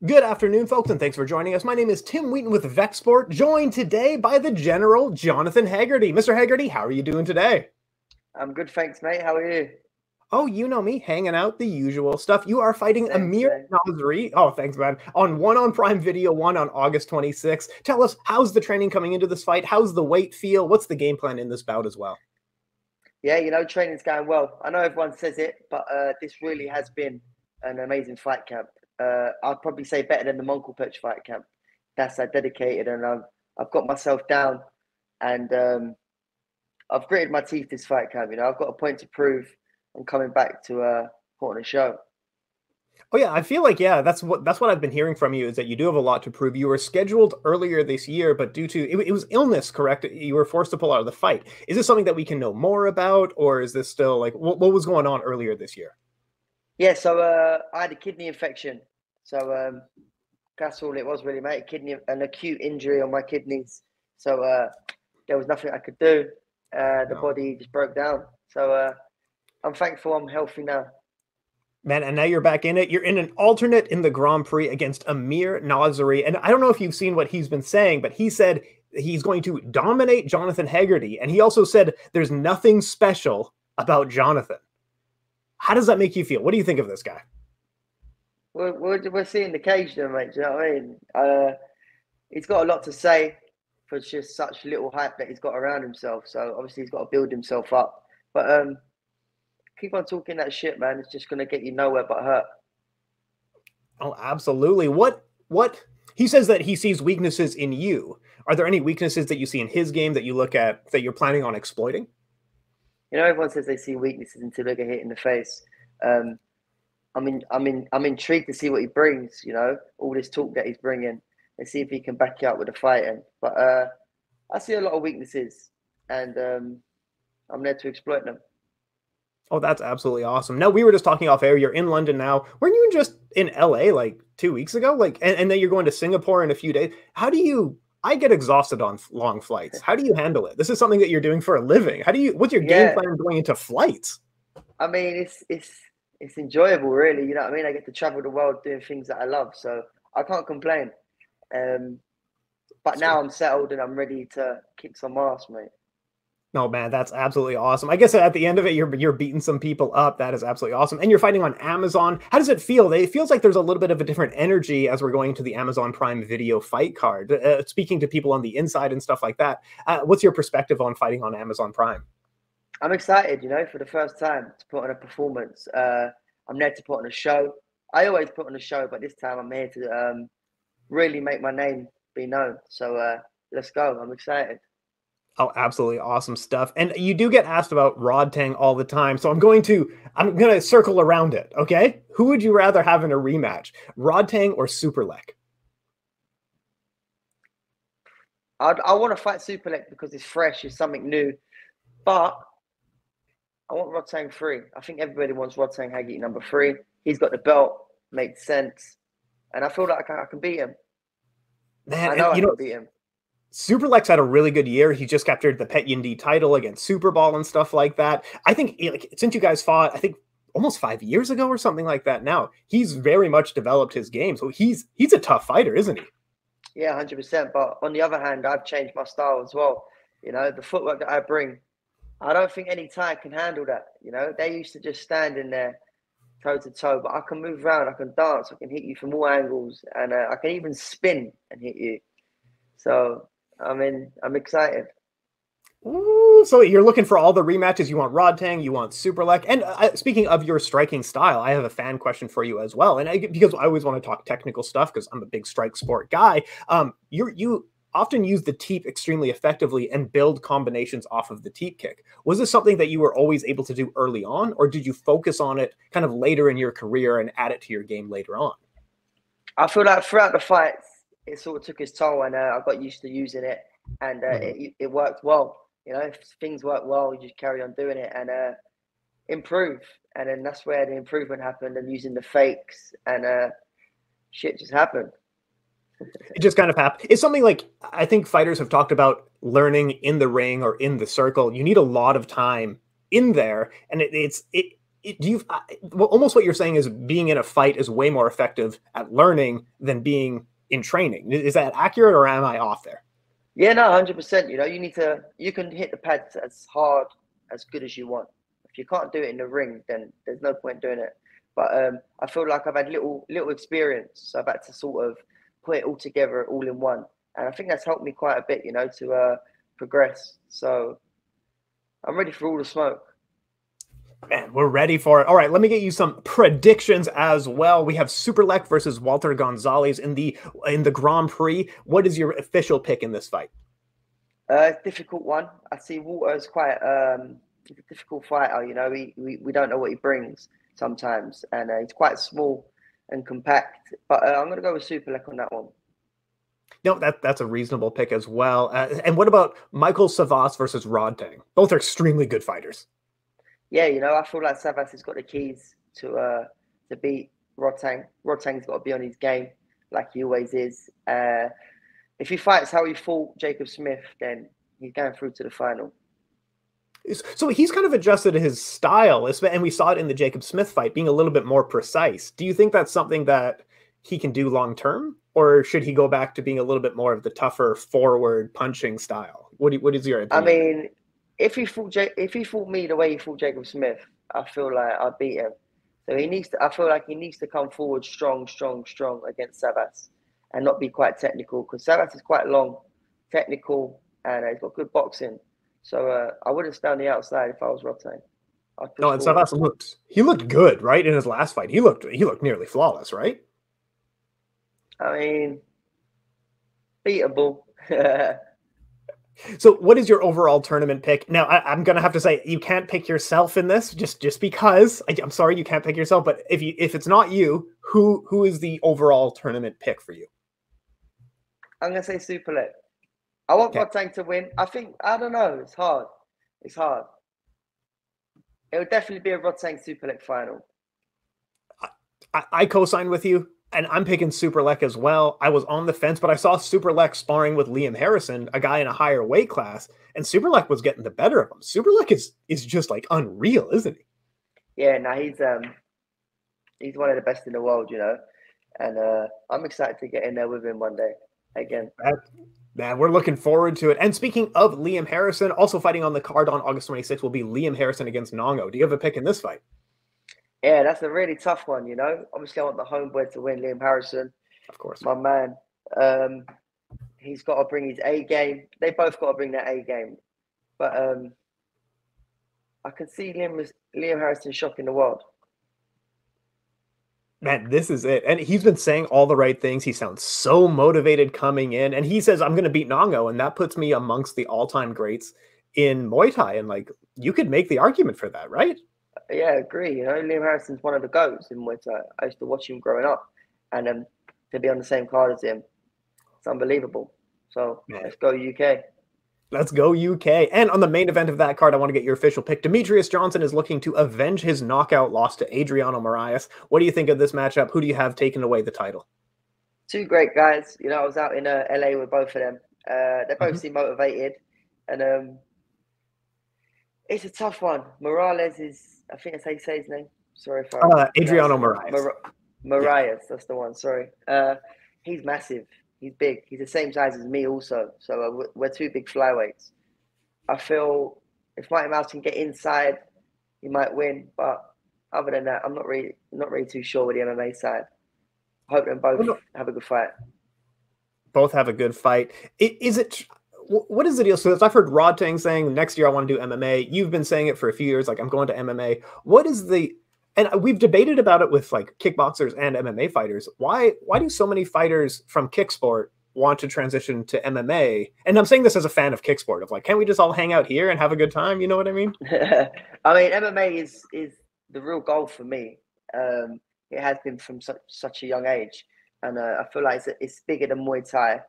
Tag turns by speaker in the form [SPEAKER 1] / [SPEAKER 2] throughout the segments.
[SPEAKER 1] Good afternoon, folks, and thanks for joining us. My name is Tim Wheaton with Vecht, joined today by the General Jonathan Haggerty. Mr. Haggerty, how are you doing today?
[SPEAKER 2] I'm good, thanks, mate. How are you?
[SPEAKER 1] Oh, you know me, hanging out, the usual stuff. You are fighting
[SPEAKER 2] Same,
[SPEAKER 1] Amir
[SPEAKER 2] same.
[SPEAKER 1] Naseri. Oh, thanks, man. On one on Prime Video, one on August 26th. Tell us, how's the training coming into this fight? How's the weight feel? What's the game plan in this bout as well?
[SPEAKER 2] Yeah, training's going well. I know everyone says it, but this really has been an amazing fight camp. I'd probably say better than the Monkelpitch fight camp. That's dedicated, and I've got myself down, and I've gritted my teeth this fight camp. I've got a point to prove. I'm coming back to put on a show.
[SPEAKER 1] Oh yeah, I feel like that's what I've been hearing from you is that you do have a lot to prove. You were scheduled earlier this year, but due to it was illness, correct? You were forced to pull out of the fight. Is this something that we can know more about, or is this still like what was going on earlier this year?
[SPEAKER 2] Yeah, so I had a kidney infection. So that's all it was really, mate. An acute injury on my kidneys. So there was nothing I could do. The body just broke down. So I'm thankful I'm healthy now.
[SPEAKER 1] Man, and now you're back in it. You're in an alternate in the Grand Prix against Amir Naseri. And I don't know if you've seen what he's been saying, but he said he's going to dominate Jonathan Haggerty. And he also said there's nothing special about Jonathan. How does that make you feel? What do you think of this guy?
[SPEAKER 2] We're seeing the cage there, mate. Do you know what I mean? He's got a lot to say for just such little hype that he's got around himself. So obviously he's got to build himself up. But keep on talking that shit, man. It's just going to get you nowhere but hurt.
[SPEAKER 1] Oh, absolutely. What he says that he sees weaknesses in you. Are there any weaknesses that you see in his game that you look at that you're planning on exploiting?
[SPEAKER 2] Everyone says they see weaknesses until they get hit in the face. I'm intrigued to see what he brings. All this talk that he's bringing, and see if he can back you up with the fighting. But I see a lot of weaknesses, and I'm there to exploit them.
[SPEAKER 1] Oh, that's absolutely awesome. Now, we were just talking off air. You're in London now. Weren't you just in LA like 2 weeks ago? And then you're going to Singapore in a few days. I get exhausted on long flights. How do you handle it? This is something that you're doing for a living. What's your game plan going into flights?
[SPEAKER 2] I mean, it's enjoyable, really. You know what I mean? I get to travel the world doing things that I love. So I can't complain. But now I'm settled and I'm ready to kick some ass, mate.
[SPEAKER 1] No, man, that's absolutely awesome. I guess at the end of it, you're beating some people up. That is absolutely awesome. And you're fighting on Amazon. How does it feel? It feels like there's a little bit of a different energy as we're going to the Amazon Prime Video fight card. Speaking to people on the inside and stuff like that, what's your perspective on fighting on Amazon Prime?
[SPEAKER 2] I'm excited, for the first time to put on a performance. I'm there to put on a show. I always put on a show, but this time I'm here to really make my name be known. So let's go. I'm excited.
[SPEAKER 1] Oh, absolutely awesome stuff. And you do get asked about Rodtang all the time. So I'm going to circle around it. Okay. Who would you rather have in a rematch, Rodtang or Superlek?
[SPEAKER 2] I want to fight Superlek because it's fresh, it's something new. But I want Rodtang 3. I think everybody wants Rodtang Haggerty number 3. He's got the belt, makes sense. And I feel like I can beat him.
[SPEAKER 1] Man,
[SPEAKER 2] I know I can beat him.
[SPEAKER 1] Superlek's had a really good year. He just captured the Pet Yindi title against Super Ball and stuff like that. I think since you guys fought, I think almost 5 years ago or something like that now, he's very much developed his game. So he's a tough fighter, isn't he?
[SPEAKER 2] Yeah, 100%. But on the other hand, I've changed my style as well. The footwork that I bring, I don't think any Thai can handle that. They used to just stand in there toe to toe, but I can move around, I can dance, I can hit you from all angles, and I can even spin and hit you. So I'm excited.
[SPEAKER 1] Ooh, so you're looking for all the rematches. You want Rodtang, you want Superlek. And speaking of your striking style, I have a fan question for you as well. And because I always want to talk technical stuff because I'm a big strike sport guy, you often use the teep extremely effectively and build combinations off of the teep kick. Was this something that you were always able to do early on, or did you focus on it kind of later in your career and add it to your game later on?
[SPEAKER 2] I feel like throughout the fights, it sort of took its toll, and I got used to using it, and it worked well. If things work well, you just carry on doing it and improve. And then that's where the improvement happened, and using the fakes, and shit just happened.
[SPEAKER 1] It just kind of happened. It's something like I think fighters have talked about learning in the ring or in the circle. You need a lot of time in there, and do you well, almost what you're saying is being in a fight is way more effective at learning than being in training. Is that accurate, or am I off there?
[SPEAKER 2] Yeah, no, 100%. You know, you can hit the pads as hard, as good as you want. If you can't do it in the ring, then there's no point doing it. But I feel like I've had little experience, so I've had to sort of put it all together, all in one, and I think that's helped me quite a bit, you know, to progress. So I'm ready for all the smoke.
[SPEAKER 1] Man, we're ready for it. All right, let me get you some predictions as well. We have Superlek versus Walter Gonzalez in the Grand Prix. What is your official pick in this fight?
[SPEAKER 2] Difficult one. I see Walter as quite he's a difficult fighter. You know, we don't know what he brings sometimes, and he's quite small and compact. But I'm going to go with Superlek on that one.
[SPEAKER 1] No, that's a reasonable pick as well. And what about Michael Savas versus Rodtang? Both are extremely good fighters.
[SPEAKER 2] Yeah, you know, I feel like Savas has got the keys to beat Rodtang. Rodtang's got to be on his game, like he always is. If he fights how he fought Jacob Smith, then he's going through to the final.
[SPEAKER 1] So he's kind of adjusted his style, and we saw it in the Jacob Smith fight, being a little bit more precise. Do you think that's something that he can do long term, or should he go back to being a little bit more of the tougher forward punching style? What is your opinion?
[SPEAKER 2] I mean, if he fought me the way he fought Jacob Smith, I feel like I'd beat him. So I feel like he needs to come forward strong against Savas and not be quite technical, because Savas is quite long, technical, and he's got good boxing. So I wouldn't stay on the outside if I was Rodtang.
[SPEAKER 1] No, and Savas looked good, right? In his last fight, he looked nearly flawless, right?
[SPEAKER 2] I mean, beatable.
[SPEAKER 1] So what is your overall tournament pick? Now, I'm going to have to say, you can't pick yourself in this, just because. I'm sorry you can't pick yourself, but if it's not you, who is the overall tournament pick for you?
[SPEAKER 2] I'm going to say Superlek. I want Rodtang to win. I don't know. It's hard. It would definitely be a Rodtang Superlek final.
[SPEAKER 1] I co-sign with you, and I'm picking Superlek as well. I was on the fence, but I saw Superlek sparring with Liam Harrison, a guy in a higher weight class, and Superlek was getting the better of him. Superlek is just like unreal, isn't he?
[SPEAKER 2] Yeah, no, he's one of the best in the world, you know, and I'm excited to get in there with him one day again.
[SPEAKER 1] Man, we're looking forward to it. And speaking of Liam Harrison, also fighting on the card on August 26th will be Liam Harrison against Nongo. Do you have a pick in this fight?
[SPEAKER 2] Yeah, that's a really tough one, you know. Obviously, I want the homeboy to win, Liam Harrison.
[SPEAKER 1] Of course.
[SPEAKER 2] My man. He's got to bring his A game. They both got to bring their A game. But I can see Liam Harrison shocking the world.
[SPEAKER 1] Man, this is it. And he's been saying all the right things. He sounds so motivated coming in. And he says, I'm going to beat Nongo. And that puts me amongst the all-time greats in Muay Thai. And, like, you could make the argument for that, right?
[SPEAKER 2] Yeah, I agree. You know, Liam Harrison's one of the GOATs in Muay Thai. I used to watch him growing up. And to be on the same card as him, it's unbelievable. So, Let's go UK.
[SPEAKER 1] Let's go UK. And on the main event of that card, I want to get your official pick. Demetrius Johnson is looking to avenge his knockout loss to Adriano Moraes. What do you think of this matchup? Who do you have taking away the title?
[SPEAKER 2] Two great guys. You know, I was out in LA with both of them. They both seem motivated. And it's a tough one. Moraes is, I think that's how you say his name. Sorry if I...
[SPEAKER 1] Adriano Moraes.
[SPEAKER 2] Moraes, that's the one. Sorry. He's massive. He's big. He's the same size as me also. So we're two big flyweights. I feel if Mighty Mouse can get inside, he might win. But other than that, I'm not really too sure with the MMA side. I hope them both have a good fight.
[SPEAKER 1] Both have a good fight. What is the deal? So I've heard Rodtang saying next year I want to do MMA. You've been saying it for a few years, like I'm going to MMA. What is the... And we've debated about it with like kickboxers and MMA fighters. Why do so many fighters from kick sport want to transition to MMA? And I'm saying this as a fan of kick sport, of like, can't we just all hang out here and have a good time? You know what I mean?
[SPEAKER 2] I mean, MMA is the real goal for me. It has been from such a young age. And I feel like it's bigger than Muay Thai.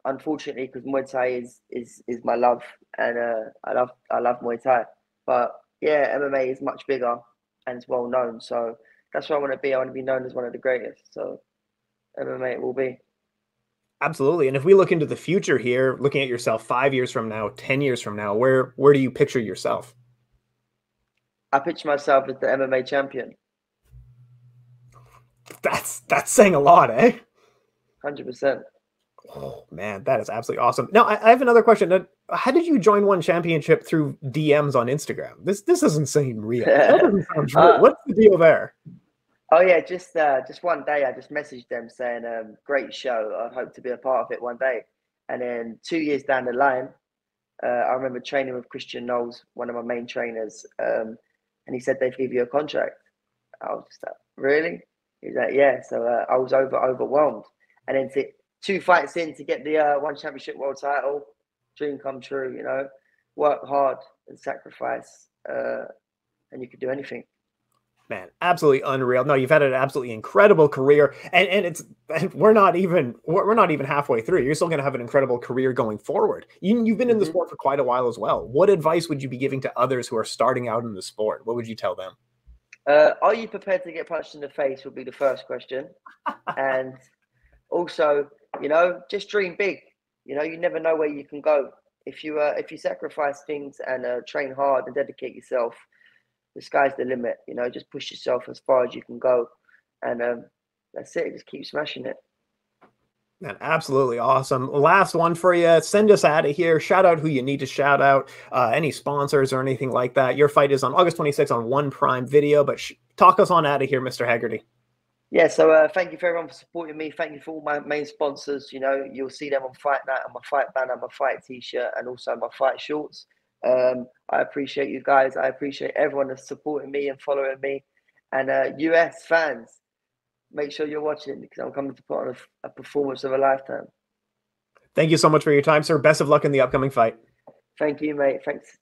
[SPEAKER 2] Unfortunately, because Muay Thai is my love. And I love Muay Thai. But yeah, MMA is much bigger. And it's well known, so that's where I want to be. I want to be known as one of the greatest. So MMA it will be.
[SPEAKER 1] Absolutely. And if we look into the future here, looking at yourself 5 years from now, 10 years from now, where do you picture yourself?
[SPEAKER 2] I picture myself as the MMA champion.
[SPEAKER 1] That's saying a lot, eh?
[SPEAKER 2] 100%.
[SPEAKER 1] Oh man, that is absolutely awesome. Now I have another question. How did you join One Championship through DMs on Instagram? This doesn't seem real. That doesn't sound real. What's the deal there?
[SPEAKER 2] Oh yeah, just one day I just messaged them saying, "Great show. I hope to be a part of it one day." And then 2 years down the line, I remember training with Christian Knowles, one of my main trainers, and he said they'd give you a contract. I was just like, "Really?" He's like, "Yeah." So I was overwhelmed, and then 2 fights in to get the One Championship world title, dream come true. You know, work hard and sacrifice, and you could do anything.
[SPEAKER 1] Man, absolutely unreal. No, you've had an absolutely incredible career, and we're not even halfway through. You're still going to have an incredible career going forward. You've been in the sport for quite a while as well. What advice would you be giving to others who are starting out in the sport? What would you tell them?
[SPEAKER 2] Are you prepared to get punched in the face? Would be the first question, and also, just dream big. You never know where you can go if you sacrifice things and train hard and dedicate yourself. The sky's the limit. Just push yourself as far as you can go, and that's it. Just keep smashing it.
[SPEAKER 1] Man, absolutely awesome. Last one for you. Send us out of here. Shout out who you need to shout out. Any sponsors or anything like that. Your fight is on August 26th on One Prime Video. But talk us on out of here, Mr. Haggerty.
[SPEAKER 2] Yeah, so thank you for everyone for supporting me. Thank you for all my main sponsors. You'll see them on Fight Night, on my fight banner, my fight t-shirt, and also my fight shorts. I appreciate you guys. I appreciate everyone that's supporting me and following me. And US fans, make sure you're watching because I'm coming to put on a performance of a lifetime.
[SPEAKER 1] Thank you so much for your time, sir. Best of luck in the upcoming fight.
[SPEAKER 2] Thank you, mate. Thanks.